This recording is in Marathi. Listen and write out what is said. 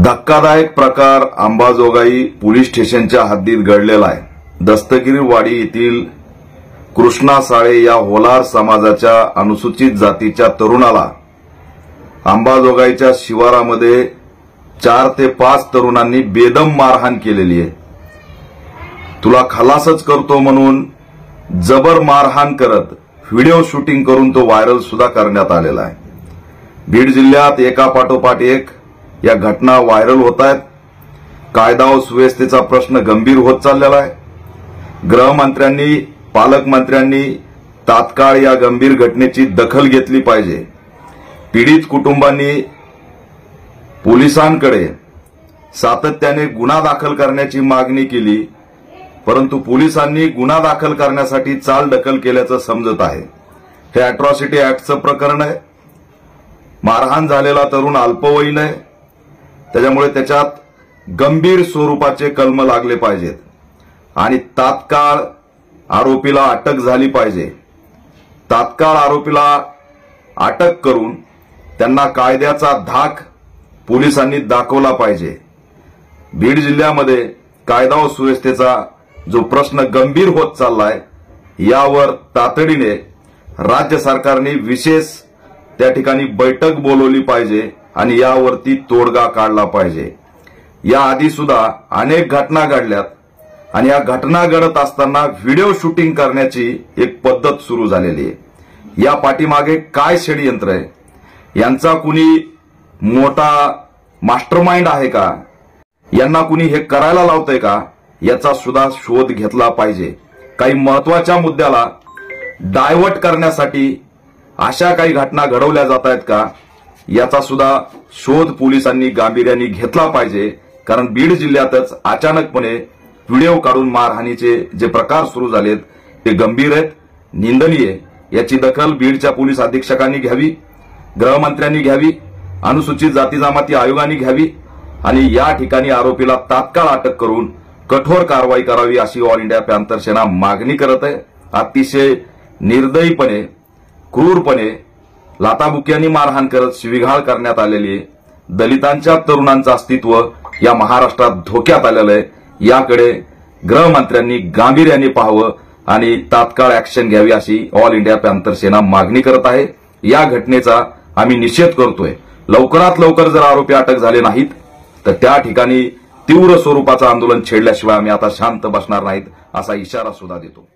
धक्कादायक प्रकार अंबाजोगाई पोलीस स्टेशनच्या हद्दीत घडलेला आहे। दस्तगिरीवाडी येथील कृष्णा साळे या होलार समाजाच्या अनुसूचित जातीच्या तरुणाला अंबाजोगाईच्या शिवारामध्ये 4 ते 5 तरुणांनी बेदम मारहाण केलेली आहे। तुला खलासच करतो म्हणून जबर मारहाण करत व्हिडिओ शूटिंग करून तो व्हायरल सुद्धा करण्यात आलेला आहे। बीड जिल्ह्यात एकापाठोपाठ एक या घटना व्हायरल होत आहेत। कायदा व सुव्यवस्थेचा प्रश्न गंभीर होत चाललेला आहे। गृहमंत्र्यांनी पालकमंत्र्यांनी तात्काळ या गंभीर घटनेची दखल घेतली पाहिजे। पीडित कुटुंबांनी पोलिसांकडे सातत्याने गुन्हा दाखल करण्याची मागणी केली, परंतु पोलिसांनी गुन्हा दाखल करण्यासाठी चालढकल केल्याचं समजत आहे। हे अॅट्रॉसिटी ऍक्टचं प्रकरण आहे। मारहाण झालेला तरुण अल्पवयीन आहे, त्याच्यामुळे त्याच्यात गंभीर स्वरूपाचे कलम लागले पाहिजेत आणि तात्काळ आरोपीला अटक झाली पाहिजे। तात्काळ आरोपीला अटक करून त्यांना कायद्याचा धाक पोलिसांनी दाखवला पाहिजे। बीड जिल्ह्यामध्ये कायदा व सुव्यवस्थेचा जो प्रश्न गंभीर होत चाललाय, यावर तातडीने राज्य सरकारने विशेष त्या ठिकाणी बैठक बोलवली पाहिजे आणि यावरती तोडगा काढला पाहिजे। याआधी सुद्धा अनेक घटना घडल्यात आणि या घटना घडत असताना व्हिडिओ शूटिंग करण्याची एक पद्धत सुरू झालेली आहे। या पाठीमागे काय षडयंत्र आहे, यांचा कुणी मोठा मास्टरमाइंड आहे का, यांना कुणी हे करायला लावतंय का, याचा सुद्धा शोध घेतला पाहिजे। काही महत्वाच्या मुद्द्याला डायव्हर्ट करण्यासाठी अशा काही घटना घडवल्या जात आहेत का, याचा सुद्धा शोध पोलिसांनी गांभीर्याने घेतला पाहिजे। कारण बीड जिल्ह्यातच अचानकपणे व्हिडिओ काढून मारहाणीचे जे प्रकार सुरू झालेत ते गंभीर आहेत, निंदनीय। याची दखल बीडच्या पोलीस अधीक्षकांनी घ्यावी, गृहमंत्र्यांनी घ्यावी, अनुसूचित जाती जमाती आयोगाने घ्यावी आणि या ठिकाणी आरोपीला तात्काळ अटक करून कठोर कारवाई करावी अशी ऑल इंडिया पॅंथर सेना मागणी करत आहे। अतिशय निर्दयीपणे क्रूरपणे लाथाबुक्यांनी मारहाण करत शिवीगाळ करण्यात आलेली आहे। दलितांच्या तरुणांचं अस्तित्व या महाराष्ट्रात धोक्यात आलेलं आहे। याकडे गृहमंत्र्यांनी गांभीर्याने पाहावं आणि तात्काळ ऍक्शन घ्यावी अशी ऑल इंडिया पॅंथर सेना मागणी करत आहे। या घटनेचा आम्ही निषेध करतोय। लवकरात लवकर जर आरोपी अटक झाले नाहीत तर त्या ठिकाणी तीव्र स्वरूपाचं आंदोलन छेडल्याशिवाय आम्ही आता शांत बसणार नाहीत असा इशारा सुद्धा देतो।